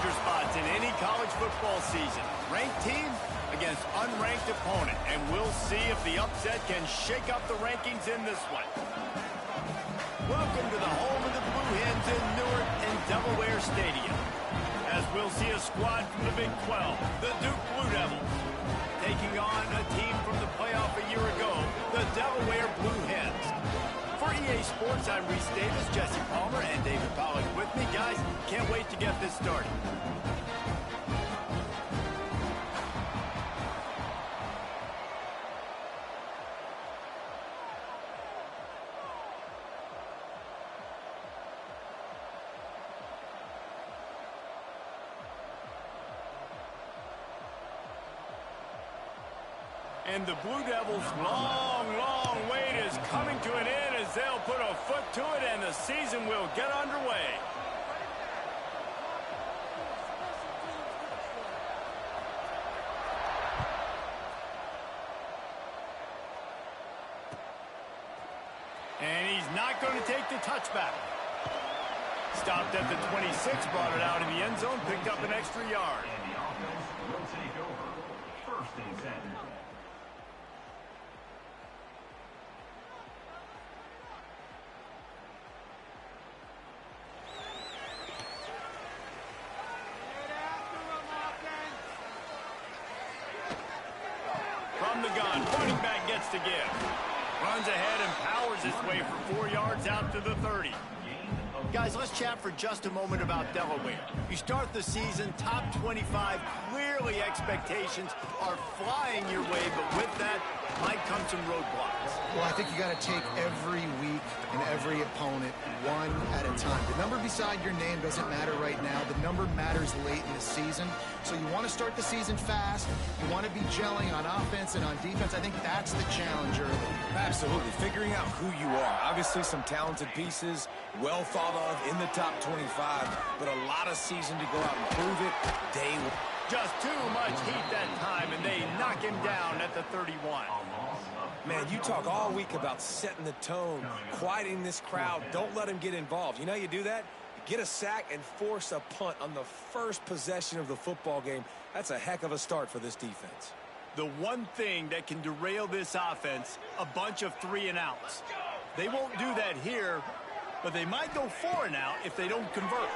danger spots in any college football season. Ranked team against unranked opponent. And we'll see if the upset can shake up the rankings in this one. Welcome to the home of the Blue Hens in Newark and Delaware Stadium. As we'll see a squad from the Big 12, the Duke Blue Devils, taking on a team from the playoff a year ago, the Delaware Blue Hens. For EA Sports, I'm Reese Davis, Jesse Palmer, and David Pollack with me. Guys, can't wait to get this started. And the Blue Devils' long wait is coming to an end as they'll put a foot to it and the season will get underway. And he's not going to take the touchback. Stopped at the 26, brought it out in the end zone, picked up an extra yard. And the offense will take over. First and 10. From the gun, running back gets to give. Runs ahead and powers his way for 4 yards out to the 30. Guys, let's chat for just a moment about Delaware. You start the season top 25. Clearly expectations are flying your way, but with that might come some roadblocks. Well, I think you got to take every week and every opponent one at a time. The number beside your name doesn't matter right now. The number matters late in the season. So you want to start the season fast. You want to be gelling on offense and on defense. I think that's the challenge early. Absolutely. Figuring out who you are. Obviously some talented pieces, well thought of in the top 25, but a lot of season to go out and prove it. Day one. Just too much heat that time, and they knock him down at the 31. Man, you talk all week about setting the tone, quieting this crowd. Don't let him get involved. You know how you do that? Get a sack and force a punt on the first possession of the football game. That's a heck of a start for this defense. The one thing that can derail this offense, a bunch of 3 and outs. They won't do that here, but they might go 4 and out if they don't convert.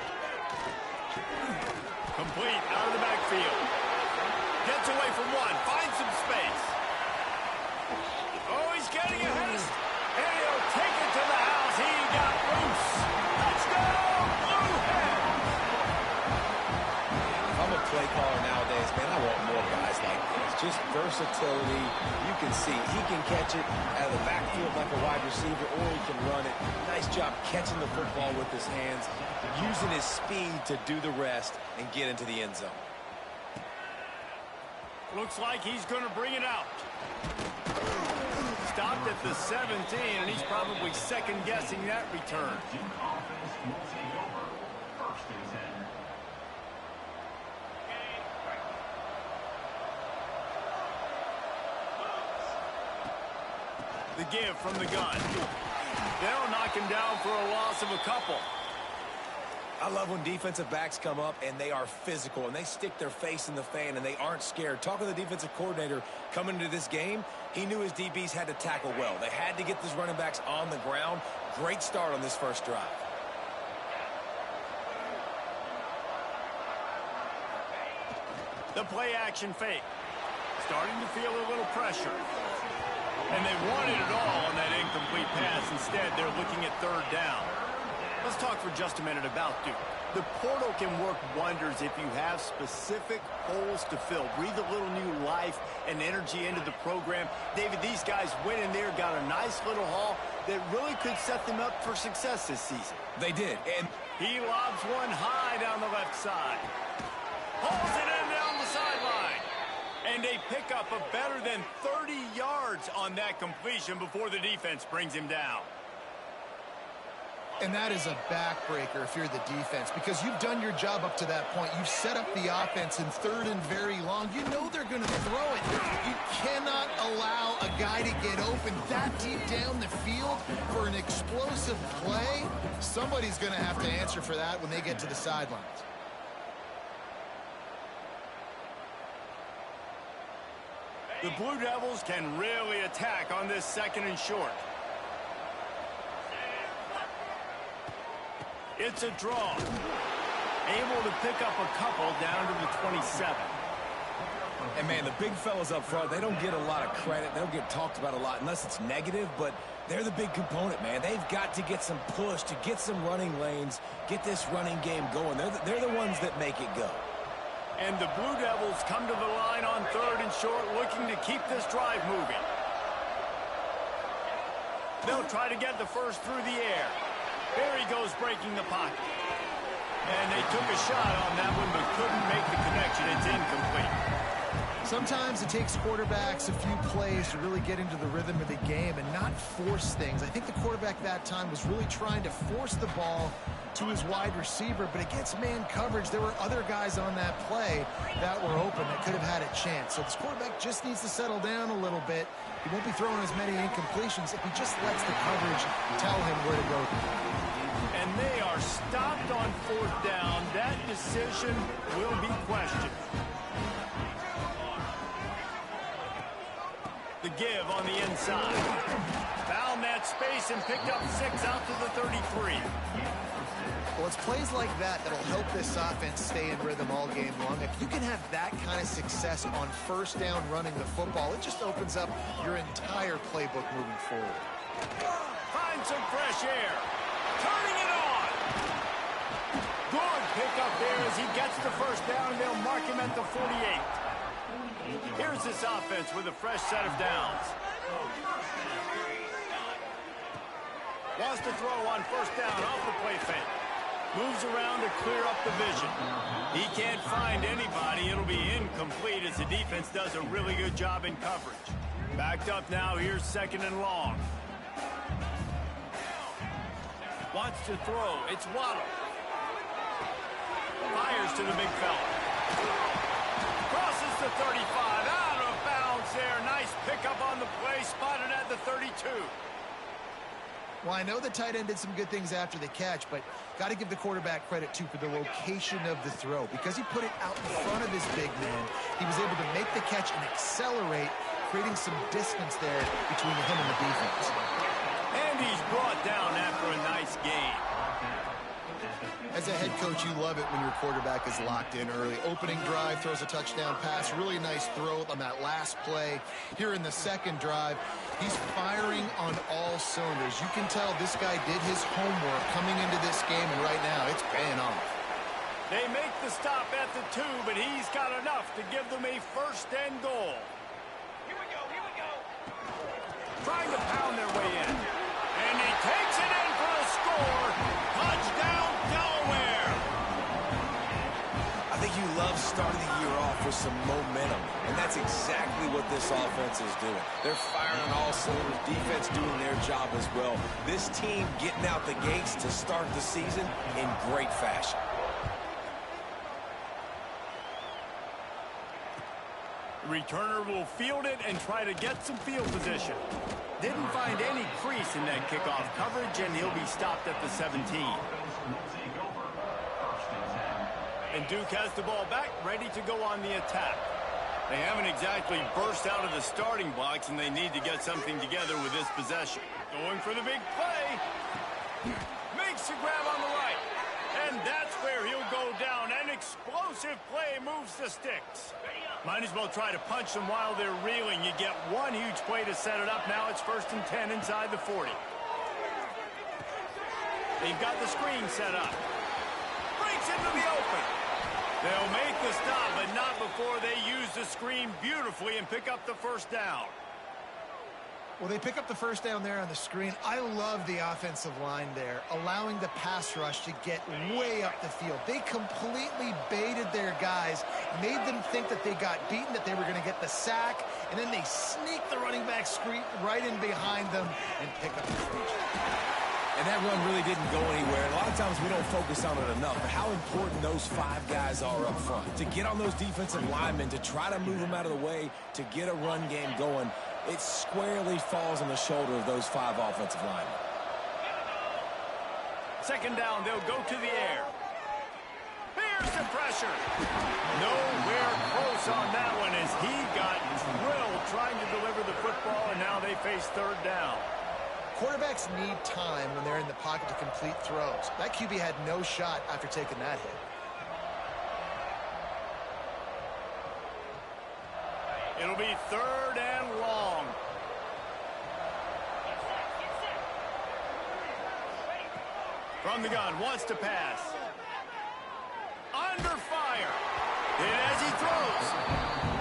Complete out of the backfield. Gets away from one, finds some space. Oh, he's getting ahead. And he'll take it to the house. He got loose. Touchdown, Blue Hens. If I'm a play caller nowadays, man, I want more guys like this. Just versatility. You can see he can catch it out of the backfield like a wide receiver, or he can run it. Nice job catching the football with his hands, using his speed to do the rest and get into the end zone. Looks like he's going to bring it out. Stopped at the 17, and he's probably second-guessing that return. The give from the gun. They'll knock him down for a loss of a couple. I love when defensive backs come up and they are physical and they stick their face in the fan and they aren't scared. Talking to the defensive coordinator coming into this game, he knew his DBs had to tackle well. They had to get these running backs on the ground. Great start on this first drive. The play action fake. Starting to feel a little pressure. And they wanted it all on that incomplete pass. Instead, they're looking at 3rd down. Let's talk for just a minute about Duke. The portal can work wonders if you have specific holes to fill. Breathe a little new life and energy into the program. David, these guys went in there, got a nice little haul that really could set them up for success this season. They did. And he lobs one high down the left side. Pulls it in down the sideline. And they pick up a better than 30 yards on that completion before the defense brings him down. And that is a backbreaker if you're the defense, because you've done your job up to that point. You've set up the offense in 3rd and very long. You know they're going to throw it. You cannot allow a guy to get open that deep down the field for an explosive play. Somebody's going to have to answer for that when they get to the sidelines. The Blue Devils can really attack on this 2nd and short. It's a draw. Able to pick up a couple down to the 27. And, man, the big fellas up front, they don't get a lot of credit. They don't get talked about a lot unless it's negative, but they're the big component, man. They've got to get some push, to get some running lanes, get this running game going. They're the ones that make it go. And the Blue Devils come to the line on 3rd and short, looking to keep this drive moving. They'll try to get the first through the air. There he goes, breaking the pocket. And they took a shot on that one, but couldn't make the connection. It's incomplete. Sometimes it takes quarterbacks a few plays to really get into the rhythm of the game and not force things. I think the quarterback that time was really trying to force the ball to his wide receiver, but against man coverage, there were other guys on that play that were open that could have had a chance. So this quarterback just needs to settle down a little bit. He won't be throwing as many incompletions if he just lets the coverage tell him where to go. And they are stopped on 4th down. That decision will be questioned. The give on the inside. Found that space and picked up 6 out to the 33. Well, it's plays like that that'll help this offense stay in rhythm all game long. If you can have that kind of success on 1st down running the football, it just opens up your entire playbook moving forward. Find some fresh air. Turning it on. Good pickup there as he gets the 1st down, and they'll mark him at the 48. Here's this offense with a fresh set of downs. Wants to throw on 1st down off the play fake. Moves around to clear up the vision. He can't find anybody. It'll be incomplete as the defense does a really good job in coverage. Backed up now. Here's 2nd and long. Wants to throw. It's Waddle. Fires to the big fella. Crosses the 35. Out of bounds there. Nice pickup on the play. Spotted at the 32. Well, I know the tight end did some good things after the catch, but got to give the quarterback credit, too, for the location of the throw. Because he put it out in front of his big man, he was able to make the catch and accelerate, creating some distance there between him and the defense. And he's brought down after a nice gain. As a head coach, you love it when your quarterback is locked in early. Opening drive, throws a touchdown pass. Really nice throw on that last play. Here in the 2nd drive, he's firing on all cylinders. You can tell this guy did his homework coming into this game, and right now it's paying off. They make the stop at the 2, but he's got enough to give them a 1st and goal. Here we go. Trying to pound their way in. And he takes it in for a score. Touchdown, Delaware. I think you love starting the year off with some momentum, and that's exactly what this offense is doing. They're firing on all cylinders, defense doing their job as well. This team getting out the gates to start the season in great fashion. Returner will field it and try to get some field position. Didn't find any crease in that kickoff coverage, and he'll be stopped at the 17. And Duke has the ball back, ready to go on the attack. They haven't exactly burst out of the starting blocks, and they need to get something together with this possession. Going for the big play. Makes the grab on the right. And that's where he'll go down. An explosive play moves the sticks. Might as well try to punch them while they're reeling. You get one huge play to set it up. Now it's 1st and 10 inside the 40. They've got the screen set up. Breaks into the open. They'll make the stop, but not before they use the screen beautifully and pick up the 1st down. Well, they pick up the 1st down there on the screen. I love the offensive line there, allowing the pass rush to get way up the field. They completely baited their guys, made them think that they got beaten, that they were going to get the sack, and then they sneak the running back screen right in behind them and pick up the first. And that run really didn't go anywhere. And a lot of times we don't focus on it enough, but how important those 5 guys are up front. To get on those defensive linemen, to try to move them out of the way, to get a run game going, it squarely falls on the shoulder of those 5 offensive linemen. 2nd down, they'll go to the air. Here's the pressure. Nowhere close close on that one as he got drilled trying to deliver the football, and now they face third down. Quarterbacks need time when they're in the pocket to complete throws. That QB had no shot after taking that hit. It'll be third and long. From the gun, wants to pass. Under fire. Hit as he throws.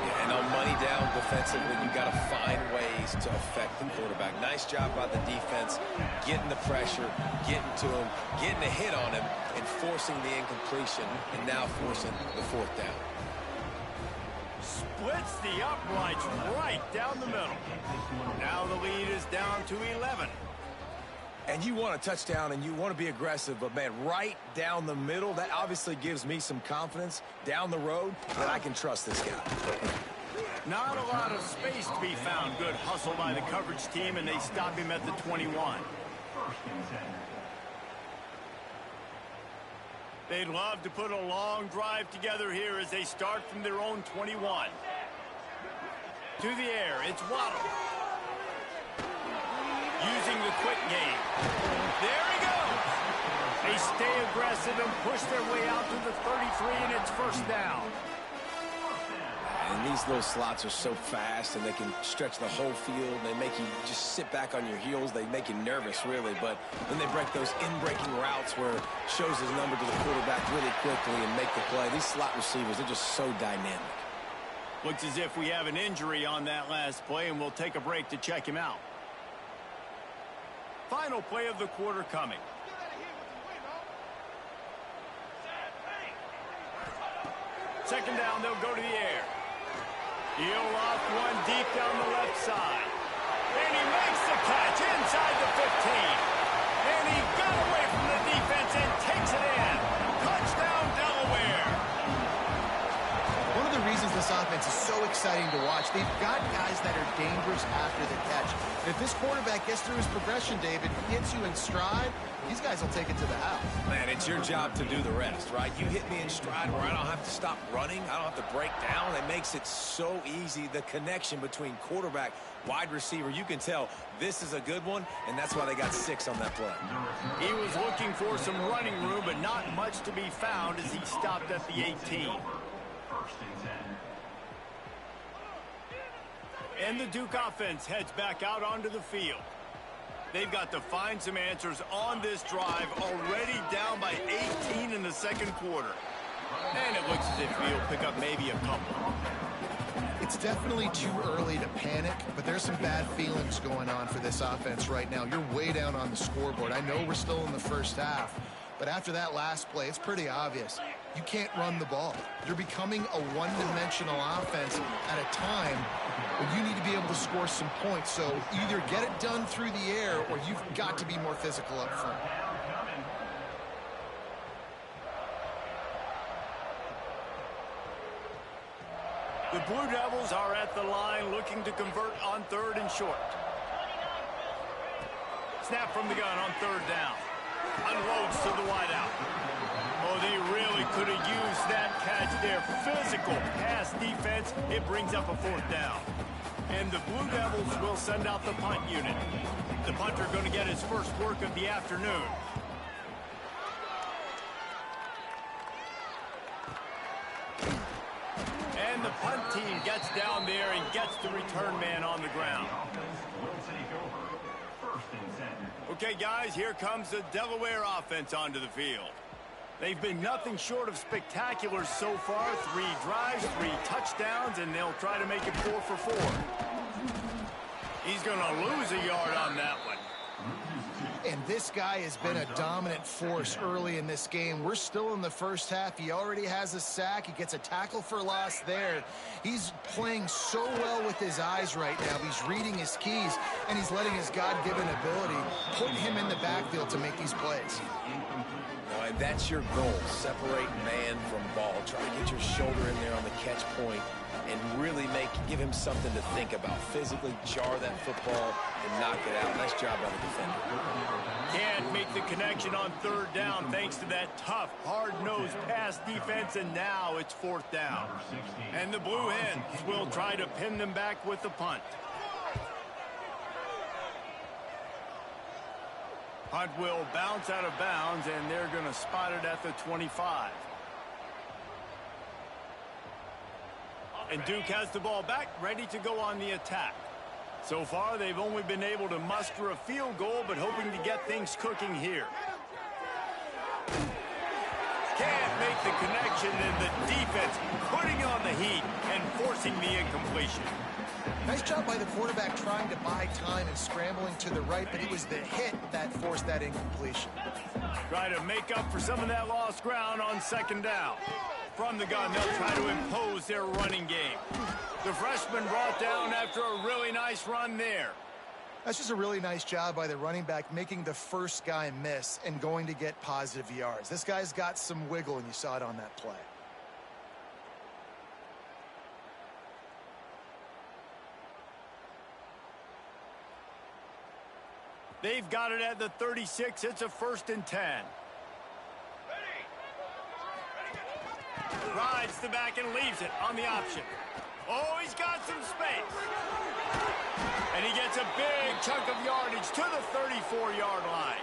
Yeah, and on money down defensively, you got to find ways to affect the quarterback. Nice job by the defense, getting the pressure, getting to him, getting a hit on him, and forcing the incompletion, and now forcing the fourth down. Splits the uprights right down the middle. Now the lead is down to 11. And you want a touchdown and you want to be aggressive, but, man, right down the middle, that obviously gives me some confidence down the road that I can trust this guy. Not a lot of space to be found. Good hustle by the coverage team, and they stop him at the 21. They'd love to put a long drive together here as they start from their own 21. To the air, it's Waddle. Using the quick game. There he goes. They stay aggressive and push their way out to the 33, and it's first down. And these little slots are so fast, and they can stretch the whole field. They make you just sit back on your heels. They make you nervous, really. But then they break those in-breaking routes where it shows his number to the quarterback really quickly and make the play. These slot receivers, they're just so dynamic. Looks as if we have an injury on that last play, and we'll take a break to check him out. Final play of the quarter coming. Second down, they'll go to the air. He'll off one deep down the left side. And he makes the catch inside the 15. And he got away from the defense and takes it in. Touchdown, Delaware. One of the reasons this offense is so exciting to watch, they've got guys that are dangerous after the catch. And if this quarterback gets through his progression, David, hits you in stride, these guys will take it to the house. Man, it's your job to do the rest, right? You hit me in stride where I don't have to stop running. I don't have to break down. It makes it so easy. The connection between quarterback, wide receiver, you can tell this is a good one, and that's why they got 6 on that play. He was looking for some running room, but not much to be found as he stopped at the 18. And the Duke offense heads back out onto the field. They've got to find some answers on this drive, already down by 18 in the second quarter. And it looks as if he'll pick up maybe a couple. It's definitely too early to panic, but there's some bad feelings going on for this offense right now. You're way down on the scoreboard. I know we're still in the first half, but after that last play, it's pretty obvious. You can't run the ball. You're becoming a one-dimensional offense at a time when you need to be able to score some points. So either get it done through the air or you've got to be more physical up front. The Blue Devils are at the line looking to convert on third and short. Snap from the gun on third down. Unloads to the wideout. Oh, they really could have used that catch there. Physical pass defense. It brings up a fourth down. And the Blue Devils will send out the punt unit. The punter going to get his first work of the afternoon. And the punt team gets down there and gets the return man on the ground. Okay, guys, here comes the Delaware offense onto the field. They've been nothing short of spectacular so far. 3 drives, 3 touchdowns, and they'll try to make it 4 for 4. He's going to lose a yard on that one. And this guy has been a dominant force early in this game. We're still in the first half. He already has a sack. He gets a tackle for loss there. He's playing so well with his eyes right now. He's reading his keys, and he's letting his God-given ability put him in the backfield to make these plays. And that's your goal. Separate man from ball. Try to get your shoulder in there on the catch point and really give him something to think about. Physically jar that football and knock it out. Nice job by the defender. Can't make the connection on third down thanks to that tough, hard-nosed pass defense, and now it's fourth down. And the Blue Hens will try to pin them back with the punt. Punt will bounce out of bounds, and they're going to spot it at the 25. And Duke has the ball back, ready to go on the attack. So far, they've only been able to muster a field goal, but hoping to get things cooking here. Can't make the connection, and the defense putting on the heat and forcing the incompletion. Nice job by the quarterback trying to buy time and scrambling to the right, but it was the hit that forced that incompletion. Try to make up for some of that lost ground on second down. From the gun, they'll try to impose their running game. The freshman brought down after a really nice run there. That's just a really nice job by the running back, making the first guy miss and going to get positive yards. This guy's got some wiggle, and you saw it on that play. They've got it at the 36. It's a 1st and 10. Rides the back and leaves it on the option. Oh, he's got some space. And he gets a big chunk of yardage to the 34-yard line.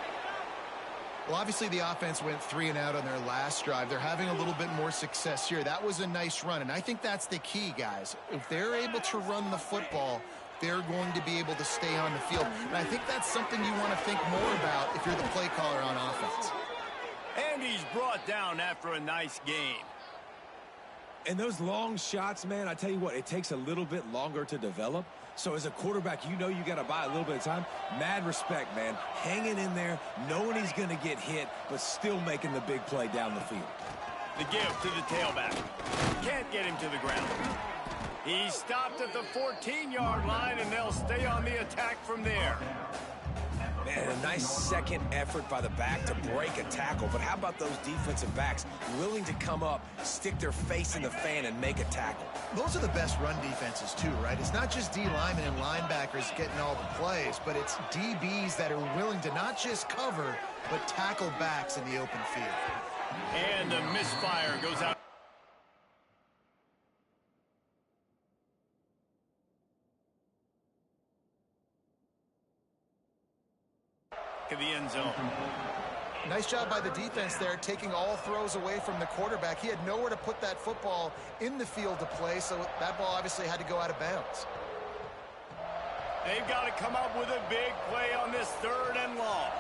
Well, obviously the offense went 3 and out on their last drive. They're having a little bit more success here. That was a nice run, and I think that's the key, guys. If they're able to run the football, they're going to be able to stay on the field. And I think that's something you want to think more about if you're the play caller on offense. And he's brought down after a nice game. And those long shots, man, I tell you what, it takes a little bit longer to develop. So as a quarterback, you know you got to buy a little bit of time. Mad respect, man. Hanging in there, knowing he's going to get hit, but still making the big play down the field. The give to the tailback. Can't get him to the ground. He stopped at the 14-yard line, and they'll stay on the attack from there. Man, a nice second effort by the back to break a tackle. But how about those defensive backs willing to come up, stick their face in the fan, and make a tackle? Those are the best run defenses, too, right? It's not just D linemen and linebackers getting all the plays, but it's DBs that are willing to not just cover, but tackle backs in the open field. And the misfire goes out. To the end zone. Nice job by the defense there, taking all throws away from the quarterback. He had nowhere to put that football in the field to play, so that ball obviously had to go out of bounds. They've got to come up with a big play on this 3rd and long.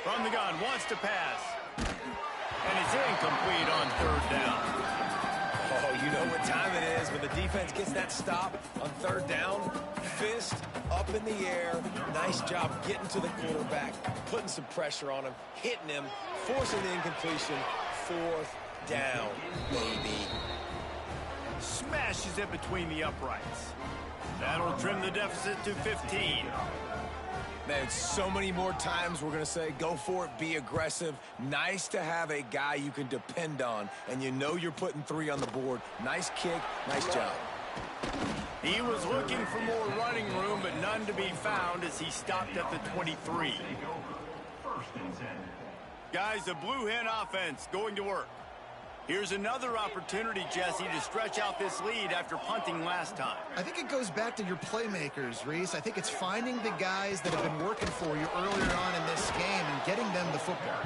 From the gun, wants to pass. And it's incomplete on 3rd down. Oh, you know what time it is when the defense gets that stop on 3rd down. Fist up in the air. Nice job getting to the quarterback, putting some pressure on him, hitting him, forcing the incompletion. 4th down, baby. Smashes it between the uprights. That'll trim the deficit to 15. Man, so many more times we're going to say, go for it, be aggressive. Nice to have a guy you can depend on, and you know you're putting 3 on the board. Nice kick, nice job. He was looking for more running room, but none to be found as he stopped at the 23. 1st and 10. Guys, the Blue Hen offense going to work. Here's another opportunity, Jesse, to stretch out this lead after punting last time. I think it goes back to your playmakers, Reese. I think it's finding the guys that have been working for you earlier on in this game and getting them the football.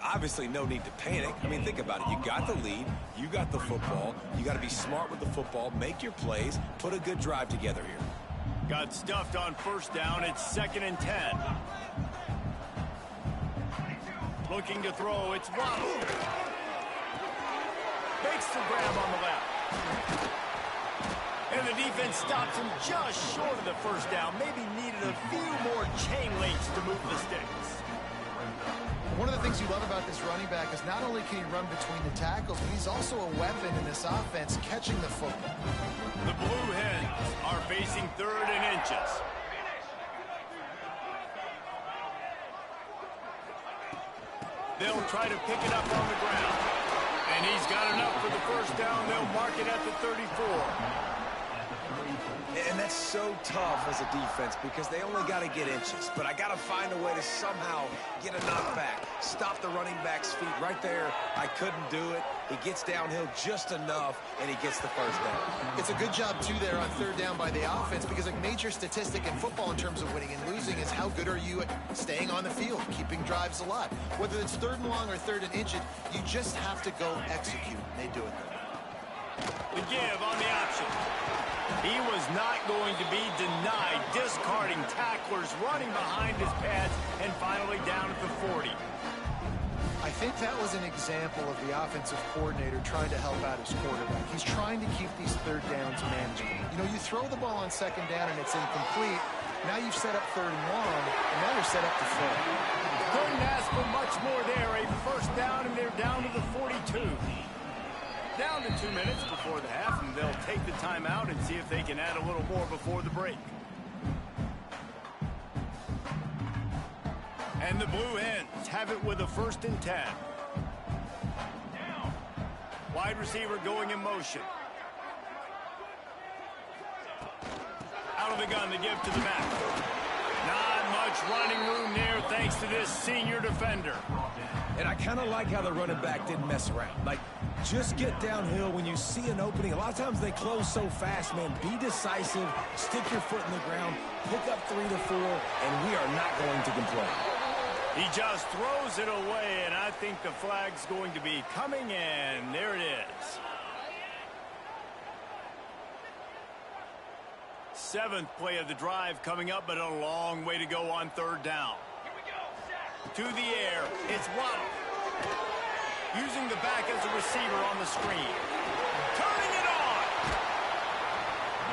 Obviously, no need to panic. I mean, think about it. You got the lead. You got the football. You got to be smart with the football. Make your plays. Put a good drive together here. Got stuffed on 1st down. It's 2nd and 10. Looking to throw. It's Waddle. Makes the grab on the left. And And the defense stops him just short of the first down. Maybe needed a few more chain links to move the sticks. One of the things you love about this running back is not only can he run between the tackles, but he's also a weapon in this offense catching the football. The Blue Hens are facing 3rd and inches. They'll try to pick it up on the ground. And he's got enough for the first down. They'll mark it at the 34. And that's so tough as a defense because they only got to get inches. But I got to find a way to somehow get a knockback, stop the running back's feet right there. I couldn't do it. He gets downhill just enough, and he gets the first down. It's a good job, too, there on 3rd down by the offense because a major statistic in football in terms of winning and losing is how good are you at staying on the field, keeping drives alive. Whether it's 3rd and long or 3rd and inches, you just have to go execute. They do it. The give on the option. He was not going to be denied, discarding tacklers, running behind his pads, and finally down at the 40. I think that was an example of the offensive coordinator trying to help out his quarterback. He's trying to keep these 3rd downs manageable. You know, you throw the ball on 2nd down and it's incomplete. Now you've set up 3rd and long, and now you're set up to 4. Couldn't ask for much more there. A first down, and they're down to the 42. Down to 2 minutes before the half, and they'll take the timeout and see if they can add a little more before the break. And the Blue Hens have it with a 1st and 10. Wide receiver going in motion. Out of the gun to give to the back. Not much running room there thanks to this senior defender. And I kind of like how the running back didn't mess around. Like, just get downhill when you see an opening. A lot of times they close so fast, man. Be decisive, stick your foot in the ground, pick up 3 to 4, and we are not going to complain. He just throws it away, and I think the flag's going to be coming in. There it is. 7th play of the drive coming up, but a long way to go on 3rd down. To the air, it's Waddle. Using the back as a receiver on the screen. Turning it on!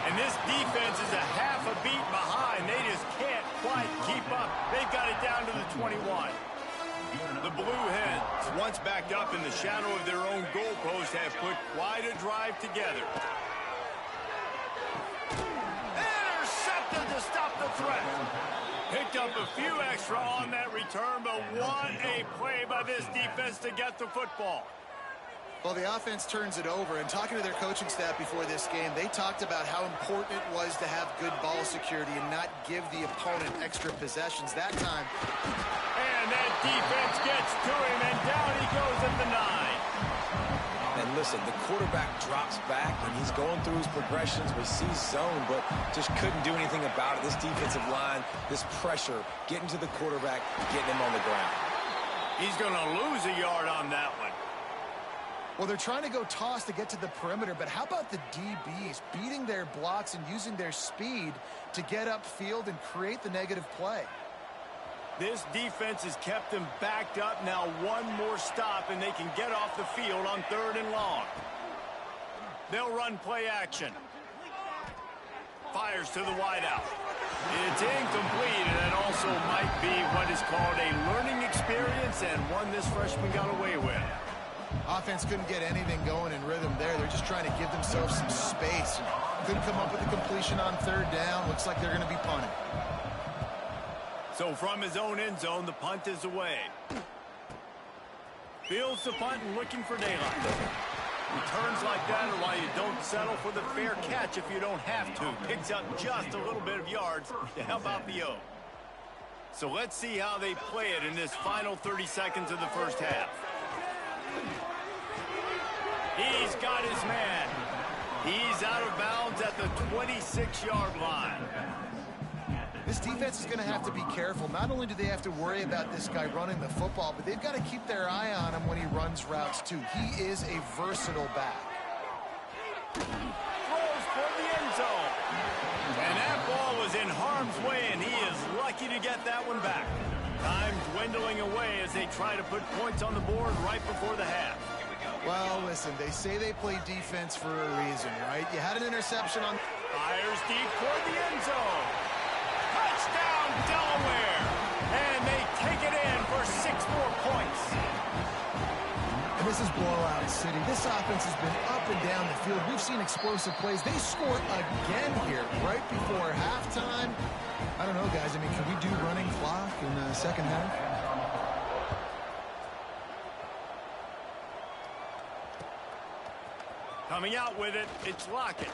And this defense is a half a beat behind. They just can't quite keep up. They've got it down to the 21. The Blue Hens, once backed up in the shadow of their own goalpost, have put quite a drive together. Intercepted to stop the threat. Picked up a few extra on that return, but what a play by this defense to get the football. Well, the offense turns it over, and talking to their coaching staff before this game, they talked about how important it was to have good ball security and not give the opponent extra possessions that time. And that defense gets to him, and down he goes at the 9. And listen, the quarterback drops back, and he's going through his progressions. We see zone, but just couldn't do anything about it. This defensive line, this pressure, getting to the quarterback, getting him on the ground. He's going to lose a yard on that one. Well, they're trying to go toss to get to the perimeter, but how about the DBs beating their blocks and using their speed to get upfield and create the negative play? This defense has kept them backed up. Now one more stop, and they can get off the field on 3rd and long. They'll run play action. Fires to the wideout. It's incomplete, and it also might be what is called a learning experience, and one this freshman got away with. Offense couldn't get anything going in rhythm there. They're just trying to give themselves some space. Couldn't come up with a completion on 3rd down. Looks like they're going to be punting. So from his own end zone, the punt is away. Fields the punt and looking for daylight. Returns like that are why you don't settle for the fair catch if you don't have to. Picks up just a little bit of yards to help out the O. So let's see how they play it in this final 30 seconds of the first half. He's got his man. He's out of bounds at the 26-yard line. This defense is going to have to be careful. Not only do they have to worry about this guy running the football, but they've got to keep their eye on him when he runs routes too. He is a versatile back. Throws for the end zone. And that ball was in harm's way, and he is lucky to get that one back. Time dwindling away as they try to put points on the board right before the half. Well, listen, they say they play defense for a reason, right? You had an interception on... Fires deep toward the end zone. Touchdown, Delaware. And they take it in for 6 more points. And this is blowout city. This offense has been up and down the field. We've seen explosive plays. They score again here right before halftime. I don't know, guys. I mean, can we do running clock in the second half? Coming out with it, it's Lockett.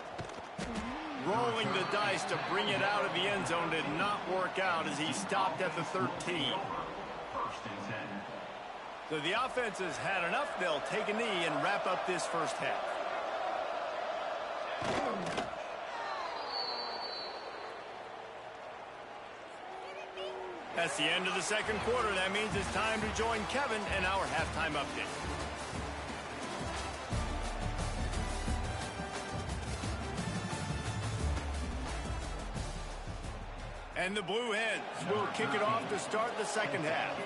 Rolling the dice to bring it out of the end zone did not work out as he stopped at the 13. First and 10. So the offense has had enough. They'll take a knee and wrap up this first half. That's the end of the second quarter. That means it's time to join Kevin and our halftime update. And the Blue Hens will kick it off to start the second half.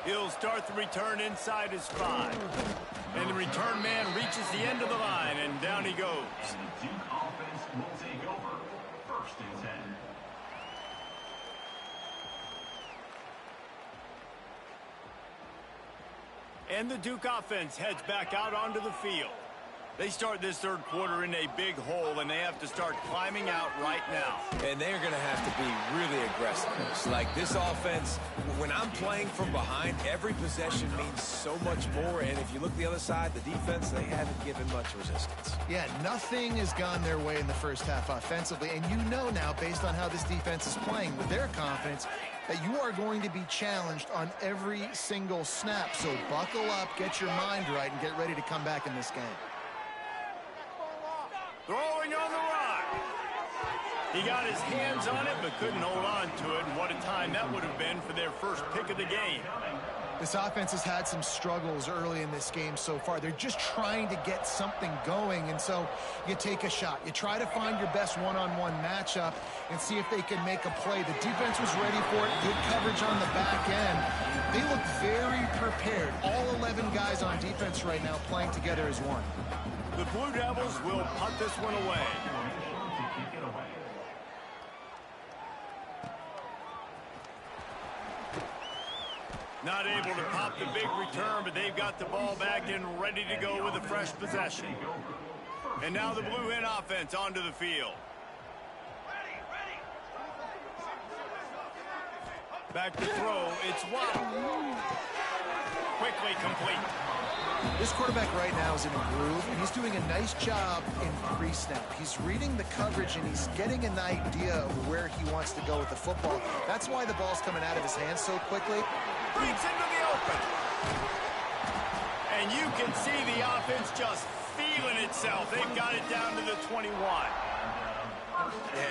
He'll start the return inside his 5. And the return man reaches the end of the line, and down he goes. And the Duke offense will take over. First and 10. And the Duke offense heads back out onto the field. They start this third quarter in a big hole, and they have to start climbing out right now. And they're going to have to be really aggressive. It's like this offense, when I'm playing from behind, every possession means so much more. And if you look the other side, the defense, they haven't given much resistance. Yeah, nothing has gone their way in the first half offensively. And you know now, based on how this defense is playing with their confidence, that you are going to be challenged on every single snap. So buckle up, get your mind right, and get ready to come back in this game. Throwing on the run. He got his hands on it, but couldn't hold on to it. And what a time that would have been for their first pick of the game. This offense has had some struggles early in this game so far. They're just trying to get something going, and so you take a shot. You try to find your best one-on-one matchup and see if they can make a play. The defense was ready for it. Good coverage on the back end. They look very prepared. All 11 guys on defense right now playing together as one. The Blue Devils will punt this one away. Not able to pop the big return, but they've got the ball back and ready to go with a fresh possession. And now the Blue Hen offense onto the field. Back to throw, it's Waddle. Quickly complete. This quarterback right now is in a groove, and he's doing a nice job in pre-snap. He's reading the coverage, and he's getting an idea of where he wants to go with the football. That's why the ball's coming out of his hands so quickly. Breaks into the open. And you can see the offense just feeling itself. They've got it down to the 21.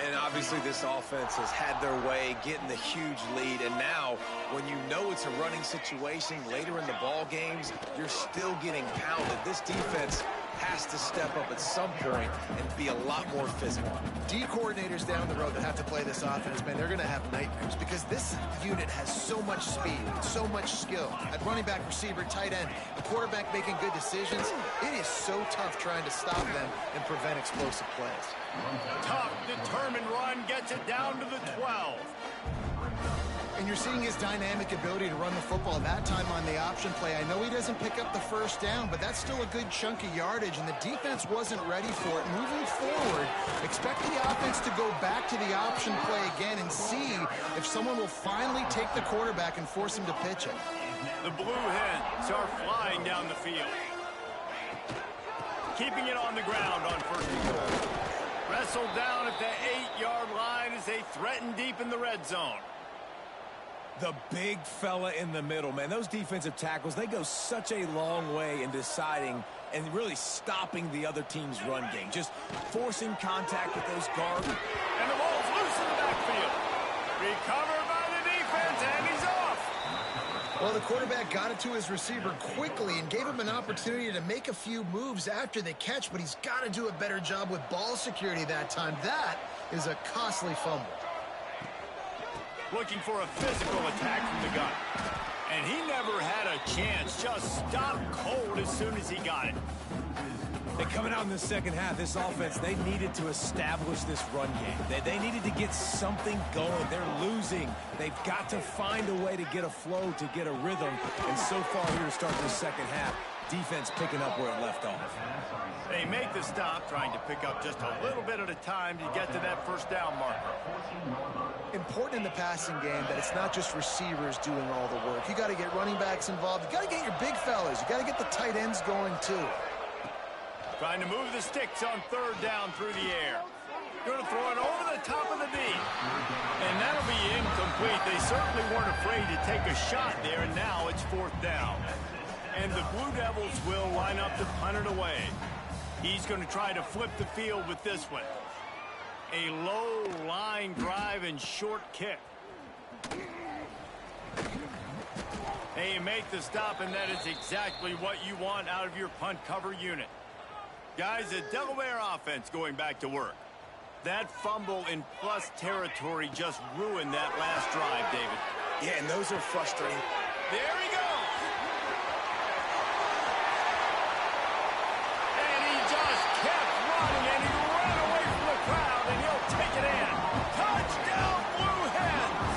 And obviously this offense has had their way getting the huge lead. And now when you know it's a running situation later in the ball games, you're still getting pounded. This defense has to step up at some point and be a lot more physical. D coordinators down the road that have to play this offense, man, they're going to have nightmares because this unit has so much speed, so much skill. At running back, receiver, tight end, the quarterback making good decisions. It is so tough trying to stop them and prevent explosive plays. Tough, determined run gets it down to the 12. And you're seeing his dynamic ability to run the football that time on the option play. I know he doesn't pick up the first down, but that's still a good chunk of yardage, and the defense wasn't ready for it. Moving forward, expect the offense to go back to the option play again and see if someone will finally take the quarterback and force him to pitch it. The Blue Hens are flying down the field. Keeping it on the ground on first and goal. Wrestled down at the 8-yard line as they threaten deep in the red zone. The big fella in the middle, man. Those defensive tackles, they go such a long way in deciding and really stopping the other team's run game. Just forcing contact with those guards. And the ball's loose in the backfield. Recovered by the defense, and he's off. Well, the quarterback got it to his receiver quickly and gave him an opportunity to make a few moves after the catch, but he's got to do a better job with ball security that time. That is a costly fumble. looking for a physical attack from the gun. And he never had a chance, just stopped cold as soon as he got it. They coming out in the second half, this offense, they needed to establish this run game. They needed to get something going. They're losing. They've got to find a way to get a flow, to get a rhythm. And so far here to start the second half, defense picking up where it left off. They make the stop, trying to pick up just a little bit at a time to get to that first down marker. Important in the passing game that it's not just receivers doing all the work. You got to get running backs involved. You got to get your big fellas. You got to get the tight ends going too. Trying to move the sticks on third down through the air. Going to throw it over the top of the knee. And that'll be incomplete. They certainly weren't afraid to take a shot there, and now it's fourth down. And the Blue Devils will line up to punt it away. He's going to try to flip the field with this one. A low line drive and short kick. They make the stop, and that is exactly what you want out of your punt cover unit. Guys, the Delaware offense going back to work. That fumble in plus territory just ruined that last drive, David. Yeah, and those are frustrating. There he goes. And he just kept running, and he ran away from the crowd, and he'll take it in. Touchdown, Blue Hens!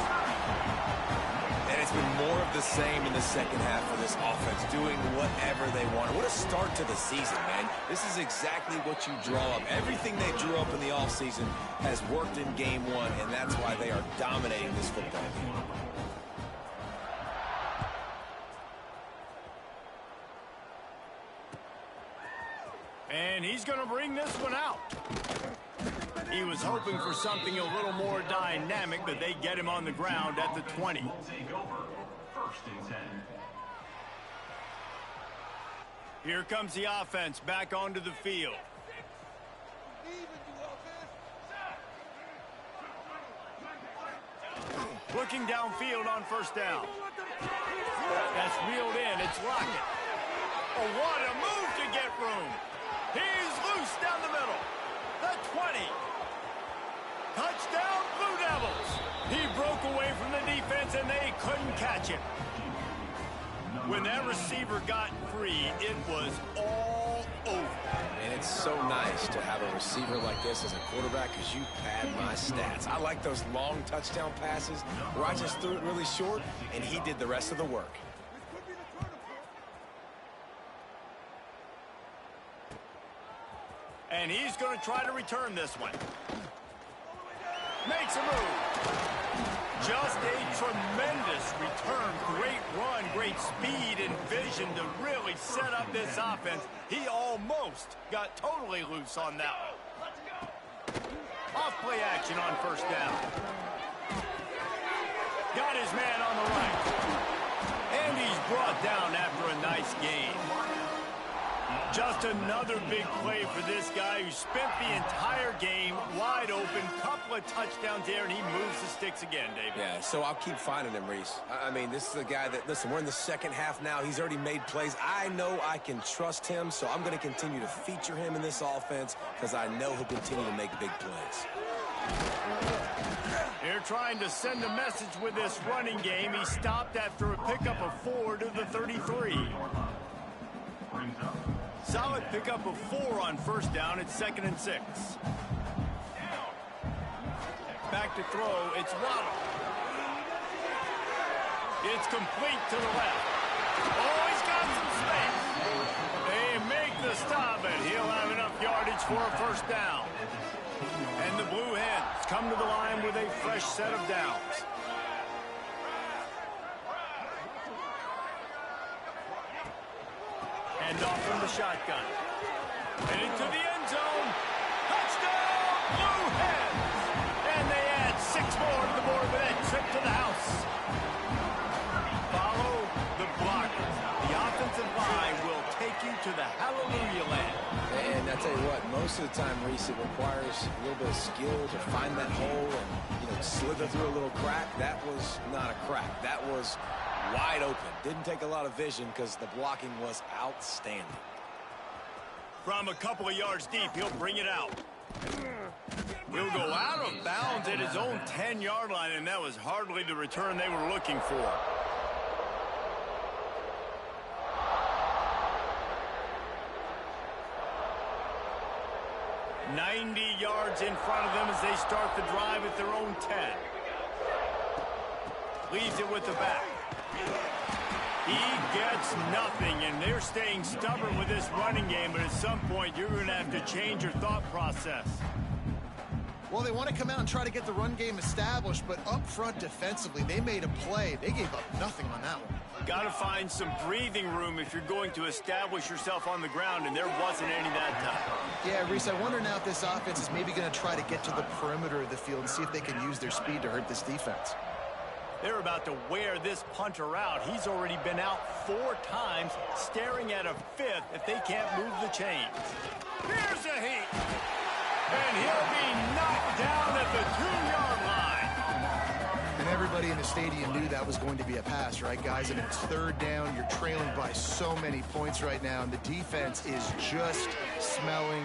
And it's been more of the same in the second half for this offense, doing whatever they want. What a start to the season, man. This is exactly what you draw up. Everything they drew up in the offseason has worked in game one, and that's why they are dominating this football game. And he's going to bring this one out. He was hoping for something a little more dynamic, but they get him on the ground at the 20. Will take over. First and 10. Here comes the offense back onto the field. Looking downfield on first down. That's reeled in. It's Lockett. Oh, what a move to get room. He's loose down the middle. The 20. Touchdown, Blue Devils. He broke away from the defense, and they couldn't catch him. When that receiver got free, it was all over. And it's so nice to have a receiver like this as a quarterback because you pad my stats. I like those long touchdown passes where I just threw it really short, and he did the rest of the work. And he's going to try to return this one. Makes a move. Just a tremendous return. Great run, great speed and vision to really set up this offense. He almost got totally loose on that one. Off play action on first down. Got his man on the right. And he's brought down after a nice gain. Just another big play for this guy who spent the entire game wide open. Couple of touchdowns there, and he moves the sticks again, David. Yeah, so I'll keep finding him, Reese. I mean, this is a guy that, listen, we're in the second half now. He's already made plays. I know I can trust him, so I'm going to continue to feature him in this offense because I know he'll continue to make big plays. They're trying to send a message with this running game. He stopped after a pickup of 4 to the 33. Solid pickup of 4 on first down. It's 2nd and 6. Back to throw. It's Waddle. It's complete to the left. Oh, he's got some space. They make the stop, and he'll have enough yardage for a first down. And the Blue Hens come to the line with a fresh set of downs. Hand off from the shotgun. And into the end zone. Touchdown, Blue Hens! And they add 6 more to the board with that trip to the house. Follow the blockers. The offensive line will take you to the hallelujah land. And I tell you what, most of the time, Reese, it requires a little bit of skill to find that hole and, slither through a little crack. That was not a crack. That was wide open. Didn't take a lot of vision because the blocking was outstanding. From a couple of yards deep, he'll bring it out. He'll go out of bounds at his own 10-yard line, and that was hardly the return they were looking for. "90 yards in front of them as they start the drive at their own 10. Leaves it with the back. He gets nothing, and they're staying stubborn with this running game, but at some point you're going to have to change your thought process. Well, they want to come out and try to get the run game established, but up front defensively, they made a play. They gave up nothing on that one. Got to find some breathing room if you're going to establish yourself on the ground, and there wasn't any that time. Yeah, Reese, I wonder now if this offense is maybe going to try to get to the perimeter of the field and see if they can use their speed to hurt this defense. They're about to wear this punter out. He's already been out 4 times, staring at a 5th if they can't move the chains. Here's a heat. And he'll be knocked down at the 2-yard line. And everybody in the stadium knew that was going to be a pass, right, guys? And it's 3rd down. You're trailing by so many points right now, and the defense is just smelling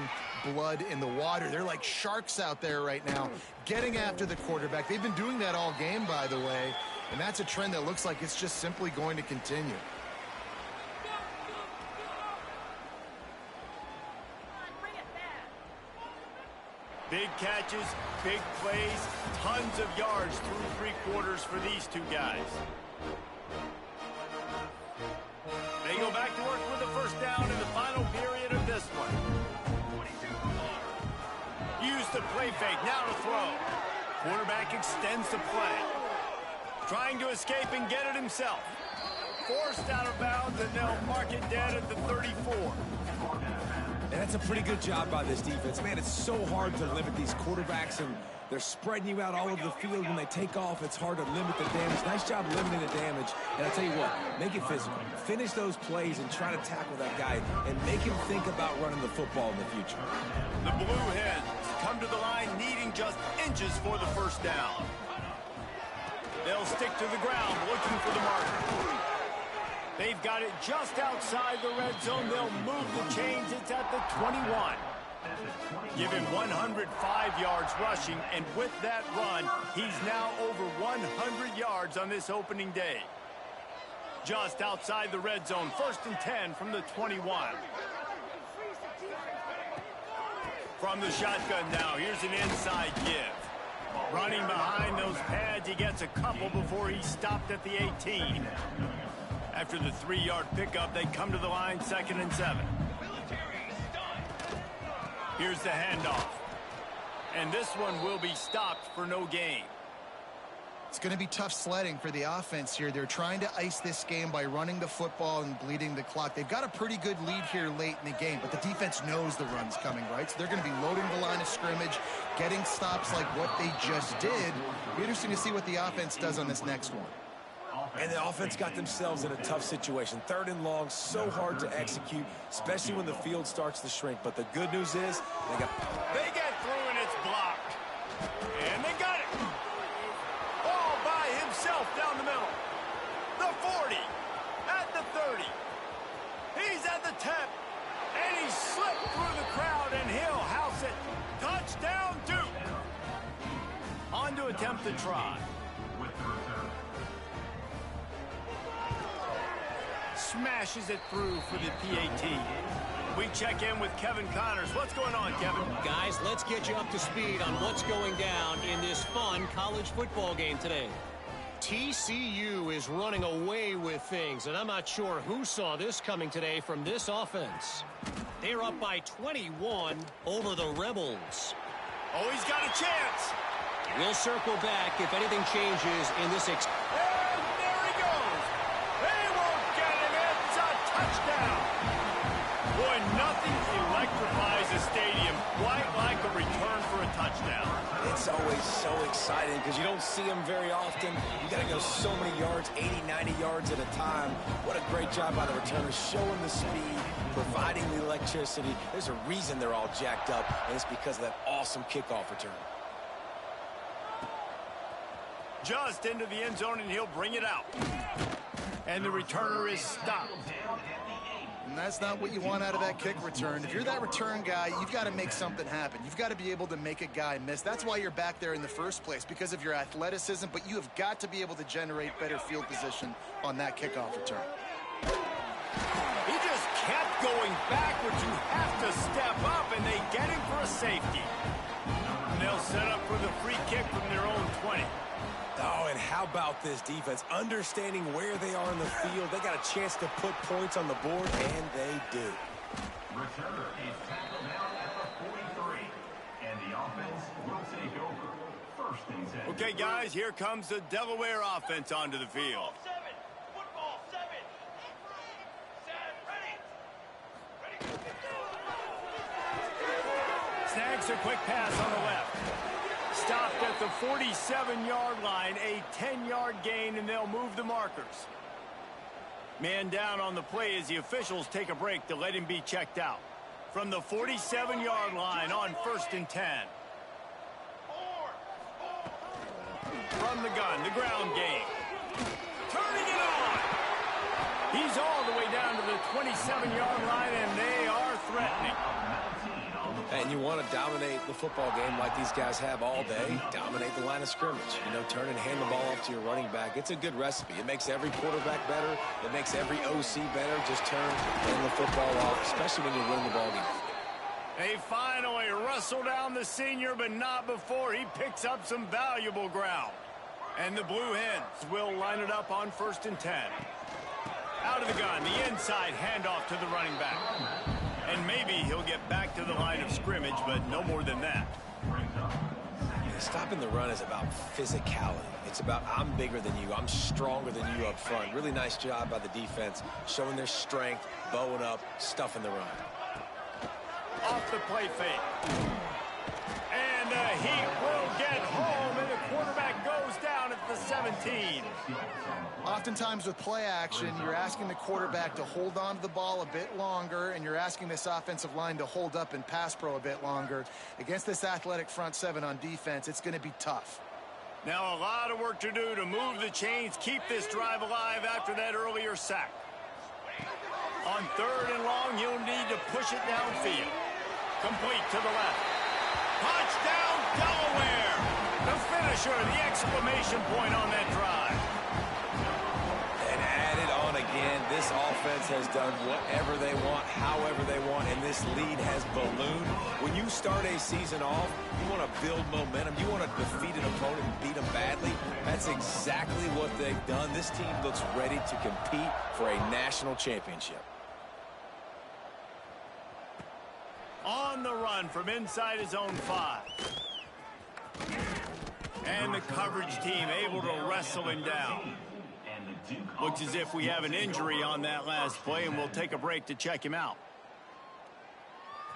blood in the water. They're like sharks out there right now, getting after the quarterback. They've been doing that all game, by the way, and that's a trend that looks like it's just simply going to continue. Big catches, big plays, tons of yards through 3 quarters for these two guys. They go back to work with the 1st down in the final period of this one. Use the play fake, now to throw. Quarterback extends the play. Trying to escape and get it himself. Forced out of bounds, and they'll mark it dead at the 34. And that's a pretty good job by this defense. Man, it's so hard to limit these quarterbacks, and they're spreading you out all over the field. When they take off, it's hard to limit the damage. Nice job limiting the damage. And I'll tell you what, make it physical. Finish those plays and try to tackle that guy and make him think about running the football in the future. The Blue Hens come to the line needing just inches for the 1st down. They'll stick to the ground looking for the marker. They've got it just outside the red zone. They'll move the chains. It's at the 21. Give him 105 yards rushing, and with that run, he's now over 100 yards on this opening day. Just outside the red zone, 1st and 10 from the 21. From the shotgun now, here's an inside give. Running behind those pads, he gets a couple before he stopped at the 18. After the 3-yard pickup, they come to the line 2nd and 7. Here's the handoff. And this one will be stopped for no gain. It's going to be tough sledding for the offense here. They're trying to ice this game by running the football and bleeding the clock. They've got a pretty good lead here late in the game, but the defense knows the run's coming, right? So they're going to be loading the line of scrimmage, getting stops like what they just did. It'll be interesting to see what the offense does on this next one. And the offense got themselves in a tough situation. 3rd and long, so hard to execute, especially when the field starts to shrink. But the good news is they get through and it's blocked. And they got it. Ball by himself down the middle. The 40. At the 30. He's at the 10. And he slipped through the crowd, and he'll house it. Touchdown, Duke. On to attempt the try. Smashes it through for the PAT. We check in with Kevin Connors. What's going on, Kevin? Guys, let's get you up to speed on what's going down in this fun college football game today. TCU is running away with things, and I'm not sure who saw this coming today from this offense. They're up by 21 over the Rebels. Oh, he's got a chance. We'll circle back if anything changes in this. And there he goes. They won't get him. It's a touchdown. Boy, nothing electrifies a stadium quite like a return for a touchdown. it's always so exciting because you don't see them very often. You got to go so many yards, 80, 90 yards at a time. What a great job by the returners, showing the speed, providing the electricity. There's a reason they're all jacked up, and it's because of that awesome kickoff return. Just into the end zone, and he'll bring it out. And the returner is stopped. And that's not what you want out of that kick return. If you're that return guy, you've got to make something happen. You've got to be able to make a guy miss. That's why you're back there in the first place, because of your athleticism, but you have got to be able to generate better field position on that kickoff return. He just kept going backwards. You have to step up, and they get him for a safety. And they'll set up for the free kick from their own 20. Oh, and how about this defense? Understanding where they are in the field. They got a chance to put points on the board, and they do. Returner is tackled out at the 43. And the offense will take over. First and 10. Okay, guys, here comes the Delaware offense onto the field. Football 7. Set, ready. Snags a quick pass on the left. Stopped at the 47-yard line, a 10-yard gain, and they'll move the markers. Man down on the play as the officials take a break to let him be checked out. From the 47-yard line on 1st and 10. From the gun, the ground game. Turning it on! He's all the way down to the 27-yard line, and they are threatening. And you want to dominate the football game like these guys have all day. Dominate the line of scrimmage. You know, turn and hand the ball off to your running back. It's a good recipe. It makes every quarterback better. It makes every OC better. Just turn and hand the football off, especially when you win the ball game. They finally wrestle down the senior, but not before he picks up some valuable ground. And the Blue Hens will line it up on 1st and 10. Out of the gun, the inside handoff to the running back. And maybe he'll get back to the line of scrimmage, but no more than that. Stopping the run is about physicality. It's about I'm bigger than you. I'm stronger than you up front. Really nice job by the defense, showing their strength, bowing up, stuffing the run. Off the play fake. And he will get home, and the quarterback goes down at the 17. Oftentimes with play action, you're asking the quarterback to hold on to the ball a bit longer, and you're asking this offensive line to hold up in pass pro a bit longer. Against this athletic front seven on defense, it's going to be tough. Now a lot of work to do to move the chains, keep this drive alive after that earlier sack. On 3rd and long, you'll need to push it downfield. Complete to the left. Touchdown, Delaware! The finisher, the exclamation point on that drive. And added on again, this offense has done whatever they want, however they want, and this lead has ballooned. When you start a season off, you want to build momentum. You want to defeat an opponent and beat them badly. That's exactly what they've done. This team looks ready to compete for a national championship. On the run from inside his own 5. And the coverage team able to wrestle him down. Looks as if we have an injury on that last play, and we'll take a break to check him out.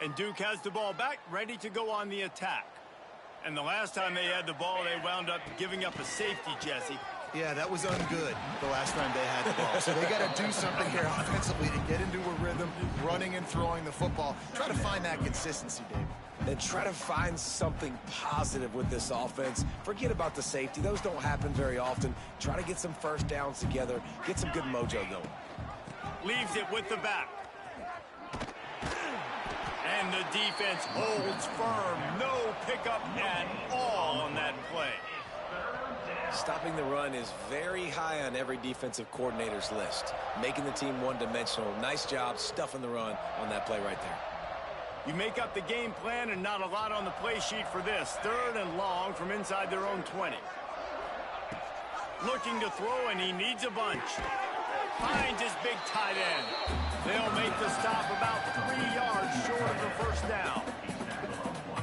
And Duke has the ball back, ready to go on the attack. And the last time they had the ball, they wound up giving up a safety, Jesse. Yeah, that was ungood the last time they had the ball. So they got to do something here offensively to get into a rhythm, running and throwing the football. Try to find that consistency, Dave. Then try to find something positive with this offense. Forget about the safety. Those don't happen very often. Try to get some first downs together. Get some good mojo going. Leaves it with the back. And the defense holds firm. No pickup at all on that play. Stopping the run is very high on every defensive coordinator's list. Making the team one-dimensional. Nice job stuffing the run on that play right there. You make up the game plan and not a lot on the play sheet for this. 3rd and long from inside their own 20. Looking to throw, and he needs a bunch. Finds his big tight end. They'll make the stop about 3 yards short of the first down.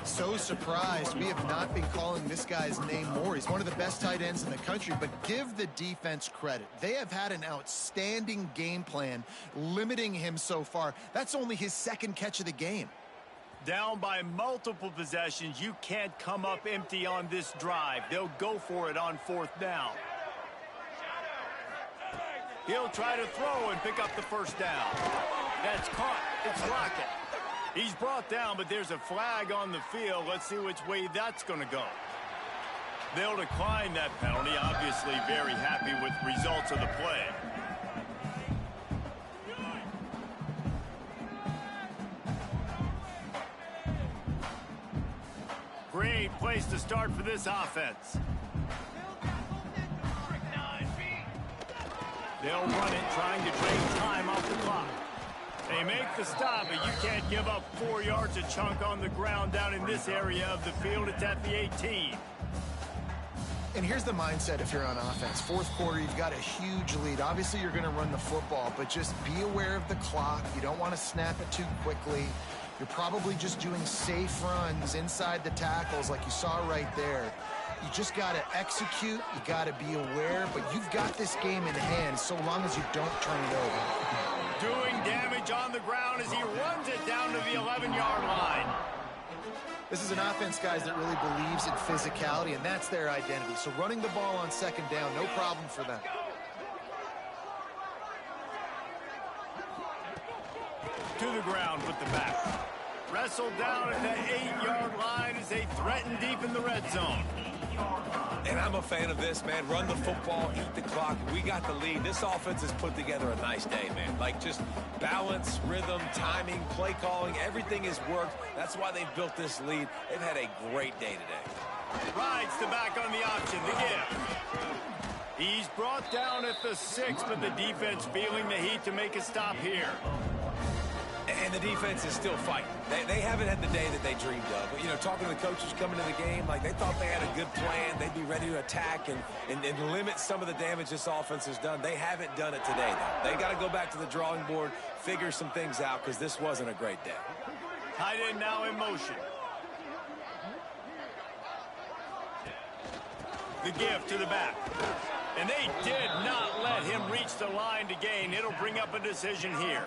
So surprised we have not been calling this guy's name more. He's one of the best tight ends in the country, but give the defense credit. They have had an outstanding game plan limiting him so far. That's only his 2nd catch of the game. Down by multiple possessions, you can't come up empty on this drive. They'll go for it on 4th down. He'll try to throw and pick up the first down. That's caught. It's Rocket. He's brought down, but there's a flag on the field. Let's see which way that's going to go. They'll decline that penalty. Obviously very happy with results of the play. great place to start for this offense. They'll run it, trying to drain time off the clock. They make the stop, but you can't give up 4 yards a chunk on the ground down in this area of the field. It's at the 18. And here's the mindset if you're on offense. Fourth quarter, you've got a huge lead. Obviously, you're going to run the football, but just be aware of the clock. You don't want to snap it too quickly. You're probably just doing safe runs inside the tackles like you saw right there. You just got to execute. You got to be aware, but you've got this game in hand so long as you don't turn it over. Doing damage on the ground as he runs it down to the 11-yard line. This is an offense, guys, that really believes in physicality, and that's their identity. So running the ball on second down, no problem for them. To the ground with the back. Wrestled down at the 8-yard line as they threaten deep in the red zone. And I'm a fan of this, man. Run the football, eat the clock. We got the lead. This offense has put together a nice day, man. Like, just balance, rhythm, timing, play calling, everything has worked. That's why they've built this lead. They've had a great day today. Rides the back on the option, the give. He's brought down at the 6, but the defense feeling the heat to make a stop here. And the defense is still fighting. They haven't had the day that they dreamed of. But, you know, talking to the coaches coming to the game, like, they thought they had a good plan. They'd be ready to attack and limit some of the damage this offense has done. They haven't done it today, though. They got to go back to the drawing board, figure some things out, because this wasn't a great day. Tight end now in motion. The give to the back. And they did not let him reach the line to gain. It'll bring up a decision here.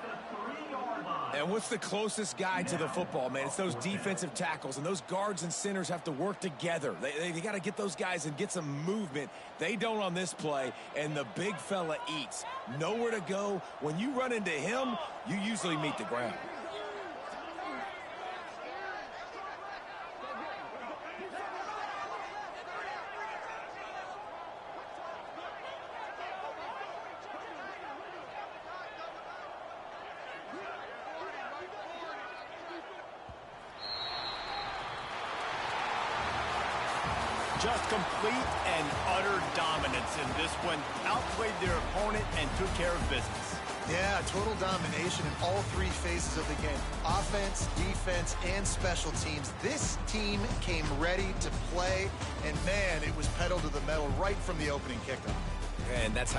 And what's the closest guy to the football, man? It's those defensive tackles, and those guards and centers have to work together. They got to get those guys and get some movement. They don't on this play, and the big fella eats. Nowhere to go. When you run into him, you usually meet the ground. Just complete and utter dominance in this one. Outplayed their opponent and took care of business. Yeah, total domination in all 3 phases of the game. Offense, defense, and special teams. This team came ready to play, and man, it was pedal to the metal right from the opening kickoff. And that's how